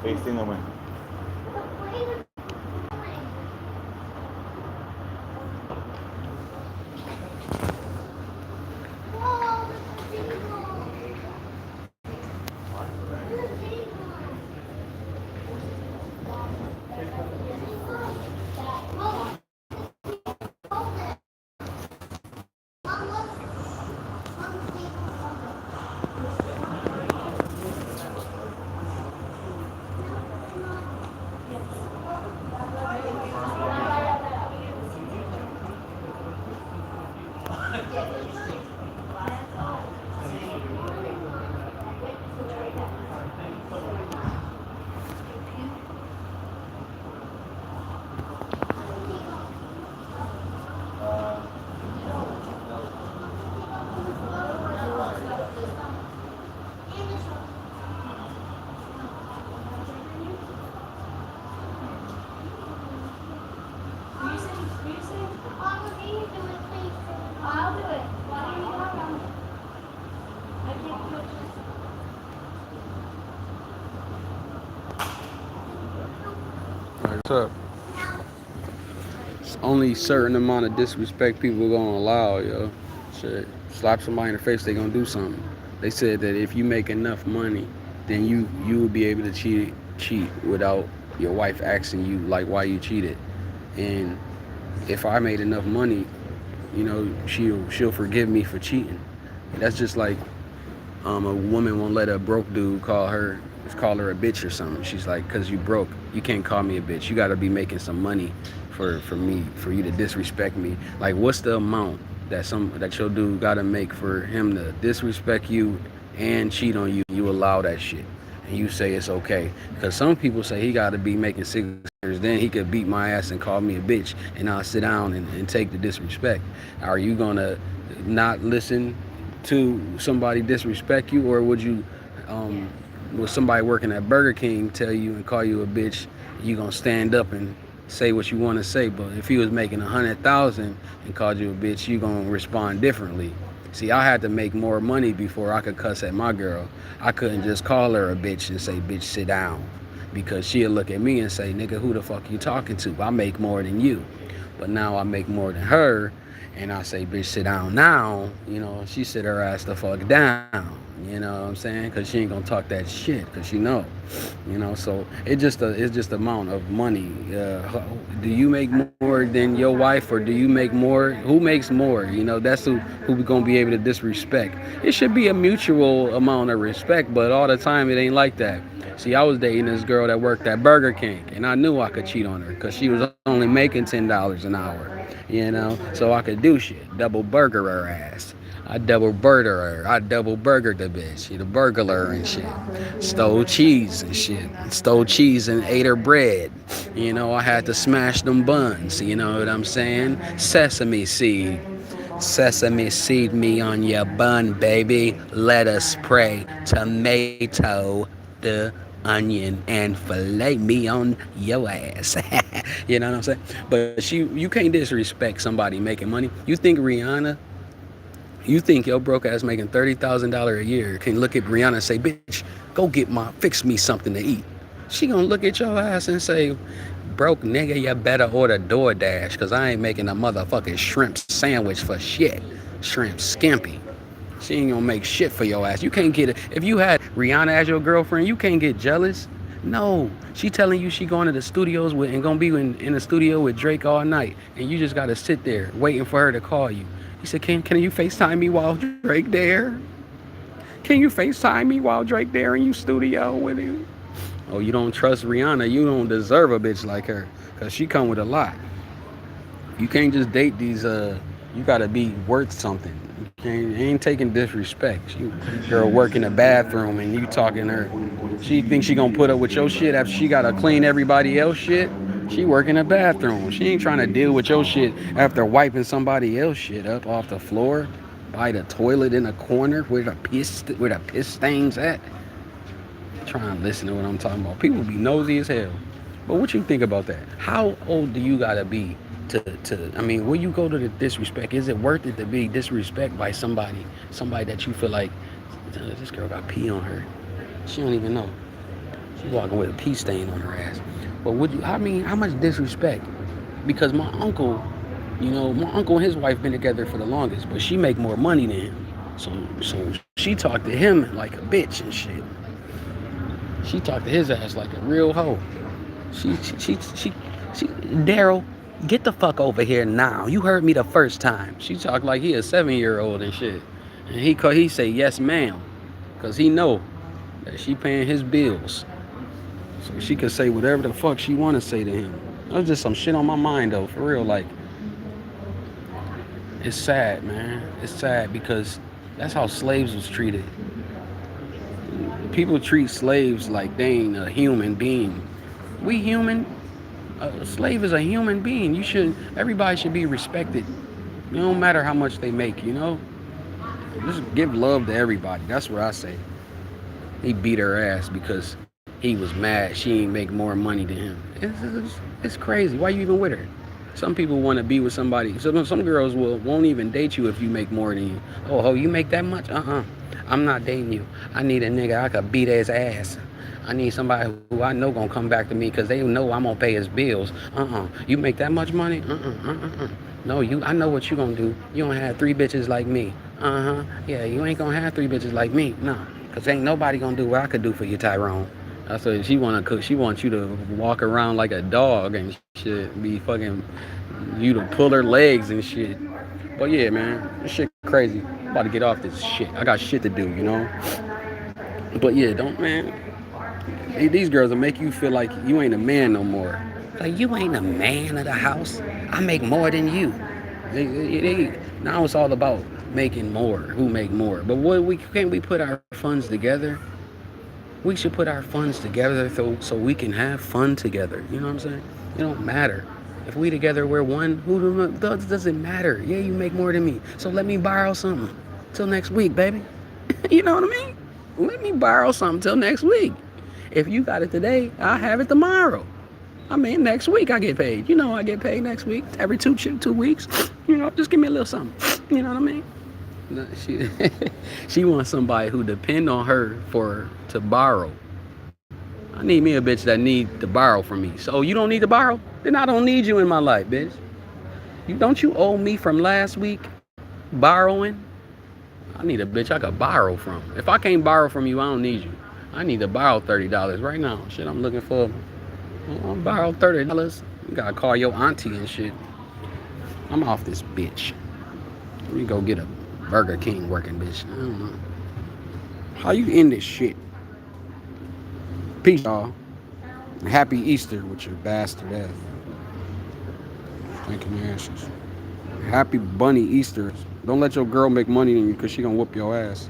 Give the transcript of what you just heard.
Facing naman. What's up? It's only certain amount of disrespect people gonna allow, yo. Shit. Slap somebody in the face, they gonna do something. They said that if you make enough money, then you will be able to cheat without your wife asking you like why you cheated. And if I made enough money, she'll forgive me for cheating. That's just like a woman won't let a broke dude call her a bitch or something. She's like, cause you broke, you can't call me a bitch. You gotta be making some money for you to disrespect me. Like, what's the amount that your dude gotta make for him to disrespect you and cheat on you? You allow that shit, and you say it's okay. Cause some people say he gotta be making six figures, then he could beat my ass and call me a bitch, and I'll sit down and take the disrespect. Are you gonna not listen to somebody disrespect you, or would somebody working at Burger King tell you and call you a bitch, you gonna stand up and say what you want to say? But if he was making 100,000 and called you a bitch, you gonna respond differently. See, I had to make more money before I could cuss at my girl. I couldn't just call her a bitch and say, bitch, sit down, because she'll look at me and say, nigga, who the fuck you talking to? I make more than you. But now I make more than her, and I say, bitch, sit down now, she sit her ass the fuck down, you know what I'm saying? Because she ain't gonna talk that shit, because so it's just the amount of money. Do you make more than your wife, or do you make more? Who makes more? That's who we gonna be able to disrespect. It should be a mutual amount of respect, but all the time it ain't like that. See, I was dating this girl that worked at Burger King, and I knew I could cheat on her because she was only making $10 an hour, so I could do shit, double burger her ass. I double burger her. I double burgered the bitch. She the burglar and shit. Stole cheese and shit. Stole cheese and ate her bread. I had to smash them buns. You know what I'm saying? Sesame seed. Sesame seed me on your bun, baby. Let us pray. Tomato, the onion, and fillet me on your ass. You know what I'm saying? But you can't disrespect somebody making money. You think your broke ass making $30,000 a year can look at Rihanna and say, bitch, go fix me something to eat? She gonna look at your ass and say, broke nigga, you better order DoorDash, because I ain't making a motherfucking shrimp sandwich for shit. Shrimp skimpy. She ain't gonna make shit for your ass. You can't get it. If you had Rihanna as your girlfriend, you can't get jealous. No, she telling you she going to the studios and gonna be in the studio with Drake all night, and you just gotta sit there waiting for her to call you. He said, can you FaceTime me while Drake there? Can you FaceTime me while Drake there in you studio with him? Oh, you don't trust Rihanna? You don't deserve a bitch like her, because she come with a lot. You can't just date these, you gotta be worth something. You ain't taking disrespect. She girl work in the bathroom and you talking to her. She thinks she gonna put up with your shit after she gotta clean everybody else shit. She work in the bathroom. She ain't trying to deal with your shit after wiping somebody else shit up off the floor by the toilet in the corner where the piss stains at. Try and listen to what I'm talking about. People be nosy as hell. But what you think about that? How old do you gotta be I mean, will you go to the disrespect? Is it worth it to be disrespect by somebody that you feel like, this girl got pee on her? She don't even know. She walking with a pee stain on her ass. But would you? I mean, how much disrespect? Because my uncle, my uncle and his wife been together for the longest, but she make more money than him. So she talked to him like a bitch and shit. She talked to his ass like a real hoe. She Daryl, get the fuck over here now. You heard me the first time. She talked like he a 7-year-old and shit. And he say yes ma'am. Cause he know that she paying his bills. So she can say whatever the fuck she wanna say to him. That's just some shit on my mind though, for real. Like, it's sad, man. It's sad because that's how slaves was treated. People treat slaves like they ain't a human being. We human. A slave is a human being. Everybody should be respected. It don't matter how much they make, Just give love to everybody. That's what I say. He beat her ass because he was mad she ain't make more money than him. It's crazy. Why you even with her? Some people want to be with somebody. Some girls won't even date you if you make more than you. Oh, you make that much? I'm not dating you. I need a nigga I could beat his ass. I need somebody who I know gonna come back to me because they know I'm gonna pay his bills. You make that much money? No, I know what you gonna do. You gonna have 3 bitches like me. Yeah, you ain't gonna have 3 bitches like me. No, because ain't nobody gonna do what I could do for you, Tyrone. That's what she wanna cook. She wants you to walk around like a dog and shit. Be fucking you to pull her legs and shit. But yeah, man, this shit crazy. I'm about to get off this shit. I got shit to do, But yeah, these girls will make you feel like you ain't a man no more. Like, you ain't a man of the house. I make more than you. Now it's all about making more. Who make more? But can't we put our funds together? We should put our funds together so we can have fun together. You know what I'm saying? It don't matter. If we together, we're one. Who doesn't matter? Yeah, you make more than me. So let me borrow something till next week, baby. You know what I mean? Let me borrow something till next week. If you got it today, I'll have it tomorrow. I mean, next week I get paid. I get paid next week, every 2 weeks. Just give me a little something. You know what I mean? She wants somebody who depend on her to borrow. I need me a bitch that need to borrow from me. So you don't need to borrow? Then I don't need you in my life, bitch. Don't you owe me from last week borrowing? I need a bitch I could borrow from. If I can't borrow from you, I don't need you. I need to borrow $30 right now. Shit, I'm looking for. I'll borrow $30. You gotta call your auntie and shit. I'm off this bitch. Let me go get a Burger King working bitch. I don't know. How you end this shit? Peace, y'all. Happy Easter with your bastard ass. Thanking asses. Happy bunny Easter. Don't let your girl make money on you because she gonna whoop your ass.